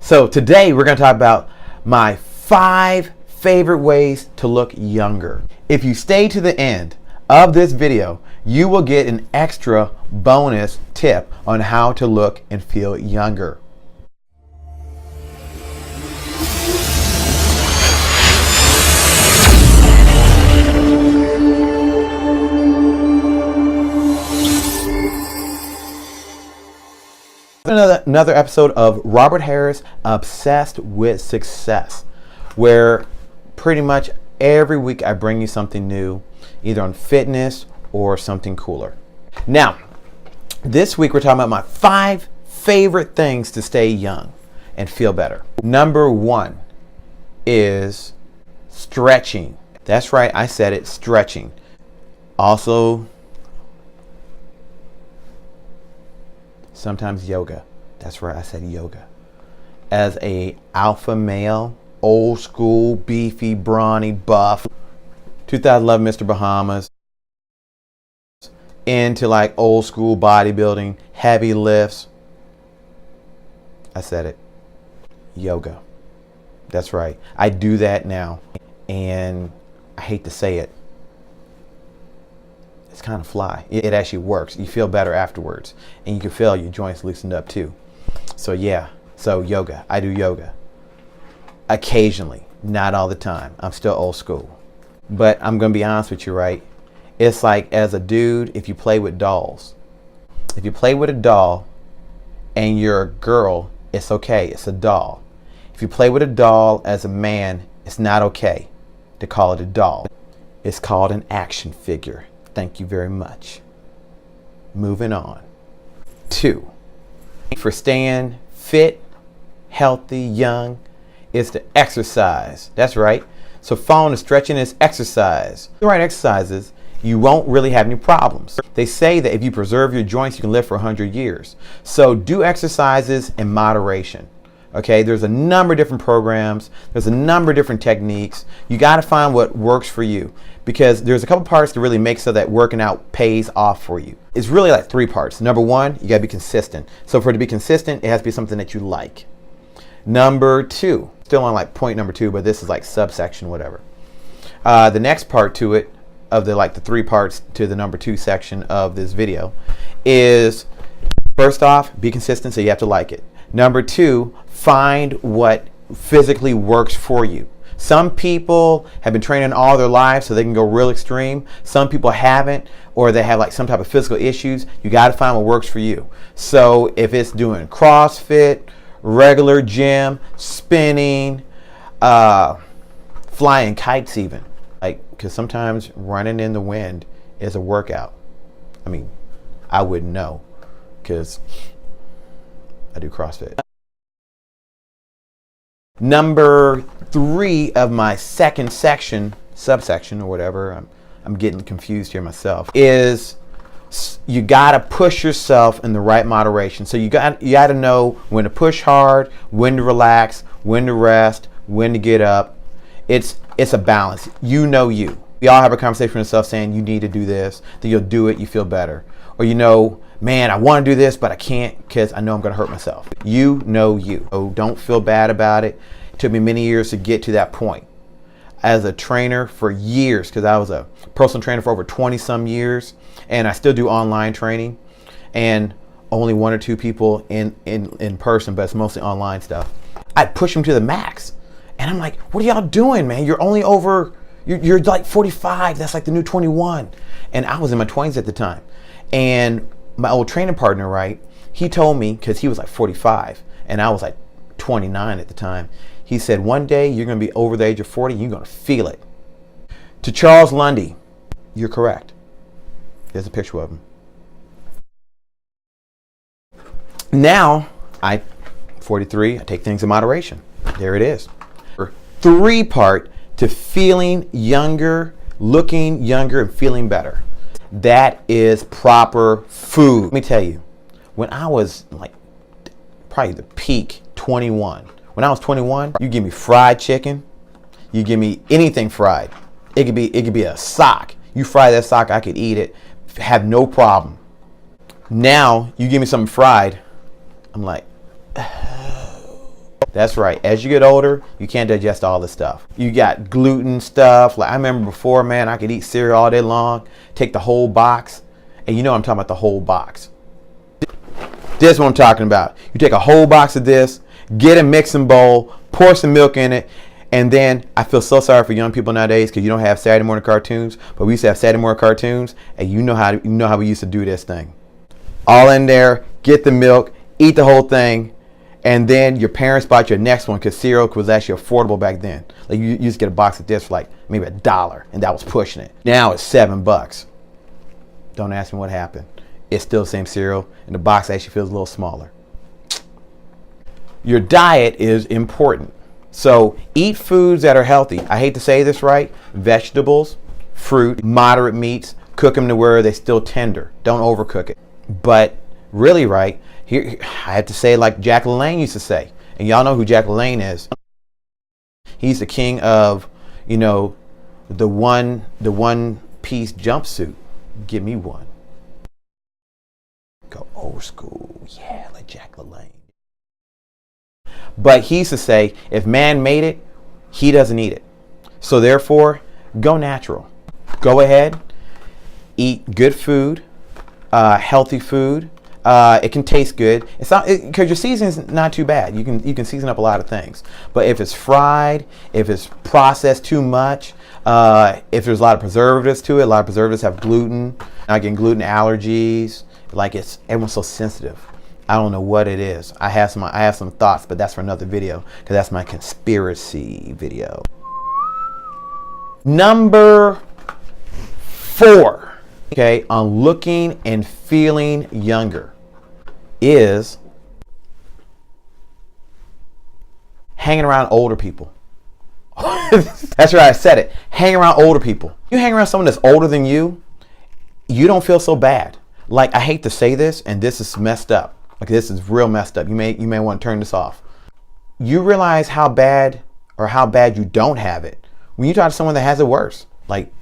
So today we're going to talk about my 5 favorite ways to look younger. If you stay to the end of this video, you will get an extra bonus tip on how to look and feel younger. Another episode of Robert Harris Obsessed with Success, where pretty much every week I bring you something new, either on fitness or something cooler. Now, this week we're talking about my 5 favorite things to stay young and feel better. Number 1 is stretching. That's right, I said it, stretching. Also, sometimes yoga. That's right, I said yoga. As a alpha male, old school, beefy, brawny, buff, 2011 Mr. Bahamas, into like old school bodybuilding, heavy lifts. I said it, yoga. That's right, I do that now, and I hate to say it, it's kind of fly. It actually works. You feel better afterwards, and you can feel your joints loosened up too. So yeah, so yoga. I do yoga occasionally, not all the time. I'm still old school, but I'm gonna be honest with you, right? It's like, as a dude, if you play with dolls, if you play with a doll and you're a girl, it's okay, it's a doll. If you play with a doll as a man, it's not okay to call it a doll. It's called an action figure. Thank you very much. Moving on. 2, for staying fit, healthy, young, is to exercise. That's right. So following the stretching is exercise. The right exercises, you won't really have any problems. They say that if you preserve your joints, you can live for 100 years. So do exercises in moderation. Okay, there's a number of different programs. There's a number of different techniques. You got to find what works for you, because there's a couple parts to really make so that working out pays off for you. It's really like 3 parts. Number 1, you got to be consistent. So for it to be consistent, it has to be something that you like. Number 2, still on like point number 2, but this is like subsection whatever. The next part to it, of the 3 parts to the number 2 section of this video, is first off, be consistent, so you have to like it. Number 2, find what physically works for you. Some people have been training all their lives so they can go real extreme. Some people haven't, or they have like some type of physical issues. You got to find what works for you. So if it's doing CrossFit, regular gym, spinning, flying kites even, because sometimes running in the wind is a workout. I mean, I wouldn't know because I do CrossFit. Number 3 of my second section, subsection or whatever, I'm getting confused here myself, is you gotta push yourself in the right moderation. So you gotta know when to push hard, when to relax, when to rest, when to get up. It's a balance. You know you. We all have a conversation with yourself saying you need to do this, then you'll do it, you feel better. Or man, I want to do this, but I can't because I know I'm going to hurt myself. You know you. So don't feel bad about it. It took me many years to get to that point. As a trainer for years, because I was a personal trainer for over 20 some years, and I still do online training, and only 1 or 2 people in person, but it's mostly online stuff. I'd push them to the max. And I'm like, what are y'all doing, man? You're only you're like 45. That's like the new 21. And I was in my 20s at the time. And my old training partner, right, he told me, because he was like 45 and I was like 29 at the time, he said, one day you're going to be over the age of 40 and you're going to feel it. To Charles Lundy, you're correct. There's a picture of him. Now, 43, I take things in moderation. There it is. 3 part to feeling younger, looking younger, and feeling better. That is proper food. Let me tell you, when I was like probably the peak 21, when I was 21, you give me fried chicken, you give me anything fried. It could be a sock. You fry that sock, I could eat it, have no problem. Now you give me something fried, I'm like, That's right. As you get older, you can't digest all this stuff. You got gluten stuff. Like I remember before, man, I could eat cereal all day long, take the whole box. And you know I'm talking about the whole box. This is what I'm talking about. You take a whole box of this, get a mixing bowl, pour some milk in it, and then I feel so sorry for young people nowadays because you don't have Saturday morning cartoons, but we used to have Saturday morning cartoons, and you know how we used to do this thing. All in there, get the milk, eat the whole thing. And then your parents bought your next one because cereal was actually affordable back then. Like you used to get a box of this for like maybe $1, and that was pushing it. Now it's $7. Don't ask me what happened. It's still the same cereal, and the box actually feels a little smaller. Your diet is important. So eat foods that are healthy. I hate to say this, right? Vegetables, fruit, moderate meats. Cook them to where they're still tender. Don't overcook it. But really, right? Here, I have to say like Jack LaLanne used to say, and y'all know who Jack LaLanne is. He's the king of, you know, the one piece jumpsuit. Give me one. Go old school, yeah, like Jack LaLanne. But he used to say, if man made it, he doesn't eat it. So therefore, go natural. Go ahead, eat good food, healthy food. It can taste good. It's not because your seasoning's not too bad. You can season up a lot of things. But if it's fried, if it's processed too much, if there's a lot of preservatives to it, a lot of preservatives have gluten. I get gluten allergies. Like everyone's so sensitive. I don't know what it is. I have some thoughts, but that's for another video because that's my conspiracy video. Number 4, okay, on looking and feeling younger is hanging around older people. That's right, I said it. Hang around older people. You hang around someone that's older than you, you don't feel so bad. Like, I hate to say this, and this is messed up. Like, this is real messed up. You may want to turn this off. You realize how bad you don't have it when you talk to someone that has it worse. Like,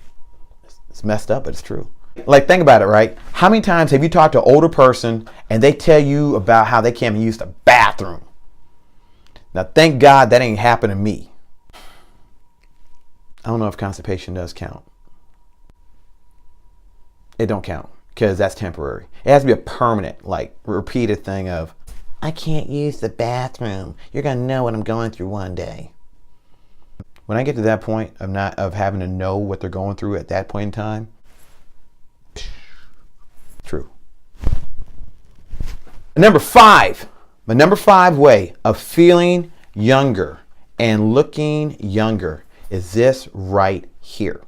it's messed up, but it's true. Like, think about it, right? How many times have you talked to an older person and they tell you about how they can't even use the bathroom? Now, thank God that ain't happened to me. I don't know if constipation does count. It don't count because that's temporary. It has to be a permanent, like, repeated thing of, I can't use the bathroom. You're going to know what I'm going through one day. When I get to that point of having to know what they're going through at that point in time, true. Number 5, my number 5 way of feeling younger and looking younger is this right here.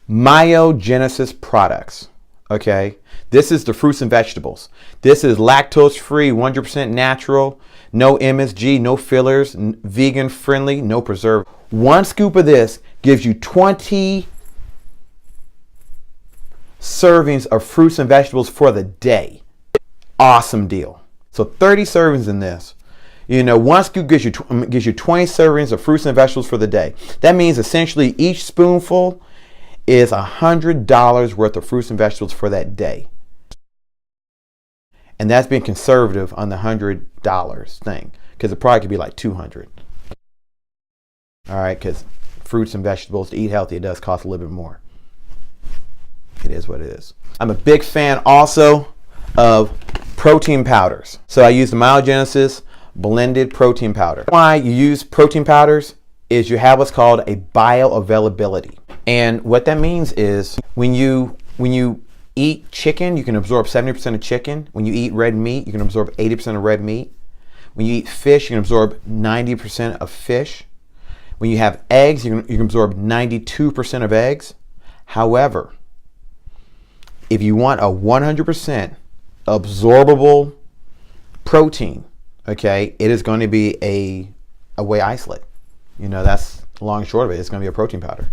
Myogenesis products. Okay, this is the fruits and vegetables. This is lactose free, 100% natural, no MSG, no fillers, vegan friendly, no preservative. 1 scoop of this gives you 20 servings of fruits and vegetables for the day. Awesome deal. So 30 servings in this. You know, 1 scoop gives you 20 servings of fruits and vegetables for the day. That means essentially each spoonful is $100 worth of fruits and vegetables for that day. And that's being conservative on the $100 thing, because it probably could be like $200. All right, because fruits and vegetables, to eat healthy, it does cost a little bit more. It is what it is. I'm a big fan also of protein powders. So I use the Myogenesis blended protein powder. Why you use protein powders is you have what's called a bioavailability. And what that means is when you eat chicken, you can absorb 70% of chicken. When you eat red meat, you can absorb 80% of red meat. When you eat fish, you can absorb 90% of fish. When you have eggs, you can absorb 92% of eggs. However, if you want a 100% absorbable protein, okay, it is going to be a whey isolate. You know, that's the long and short of it. It's going to be a protein powder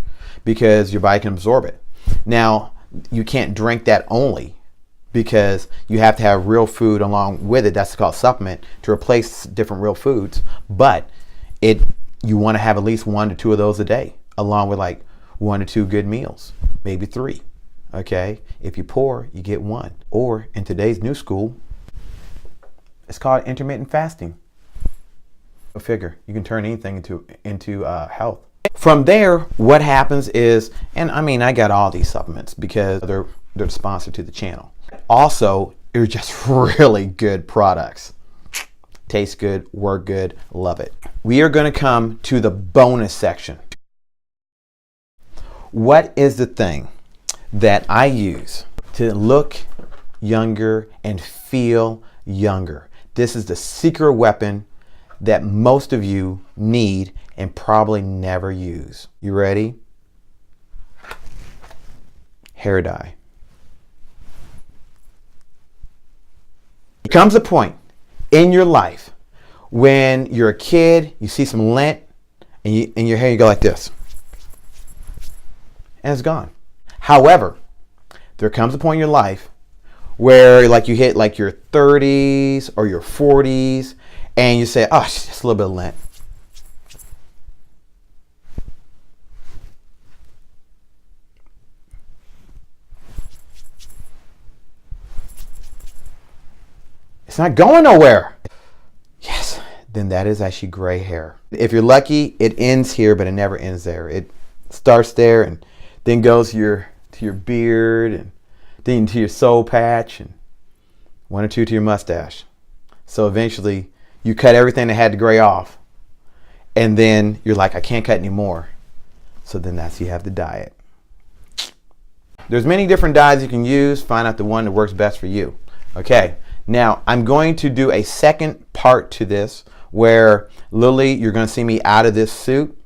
because your body can absorb it. Now, you can't drink that only because you have to have real food along with it. That's called supplement to replace different real foods. But you want to have at least 1 to 2 of those a day, along with like 1 to 2 good meals, maybe 3. Okay, if you're poor, you get 1. Or in today's new school, it's called intermittent fasting. Go figure. You can turn anything into health. From there, what happens is, and I mean, I got all these supplements because they're the sponsor to the channel. Also, they're just really good products. Taste good, work good, love it. We are going to come to the bonus section. What is the thing that I use to look younger and feel younger? This is the secret weapon that most of you need and probably never use. You ready? Hair dye. There comes a point in your life when you're a kid, you see some lint in your hair, you go like this. And it's gone. However, there comes a point in your life where like you hit like your 30s or your 40s and you say, oh, it's just a little bit of lint. It's not going nowhere. Yes, then that is actually gray hair. If you're lucky, it ends here, but it never ends there. It starts there and then goes to your beard, and then to your soul patch, and one or two to your mustache. So eventually you cut everything that had to gray off, and then you're like, I can't cut anymore. So then you have to dye it. There's many different dyes you can use. Find out the one that works best for you. Okay, now I'm going to do a second part to this where Lily, you're going to see me out of this suit,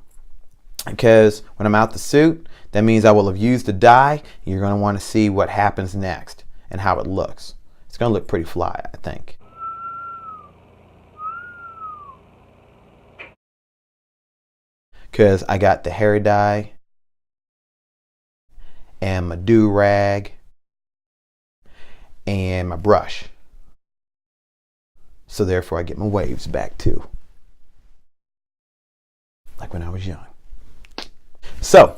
because when I'm out the suit, that means I will have used the dye. You're going to want to see what happens next and how it looks. It's going to look pretty fly, I think. Because I got the hair dye and my do-rag and my brush. So therefore I get my waves back too. Like when I was young. So,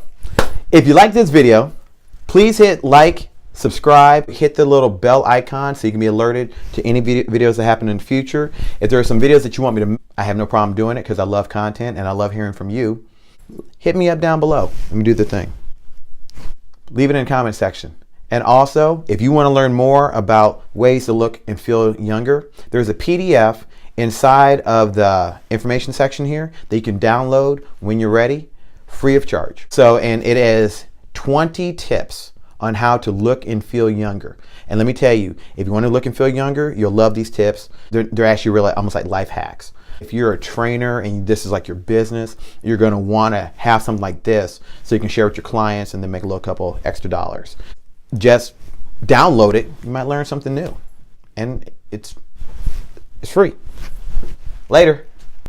if you like this video, please hit like, subscribe, hit the little bell icon so you can be alerted to any videos that happen in the future. If there are some videos that you want me to, I have no problem doing it because I love content and I love hearing from you. Hit me up down below. Let me do the thing. Leave it in the comment section. And also, if you want to learn more about ways to look and feel younger, there's a PDF inside of the information section here that you can download when you're ready, free of charge. So, and it is 20 tips on how to look and feel younger. And let me tell you, if you want to look and feel younger, you'll love these tips. They're actually really almost like life hacks. If you're a trainer and this is like your business, you're going to want to have something like this so you can share with your clients and then make a little couple extra dollars. Just download it. You might learn something new. And it's free. Later.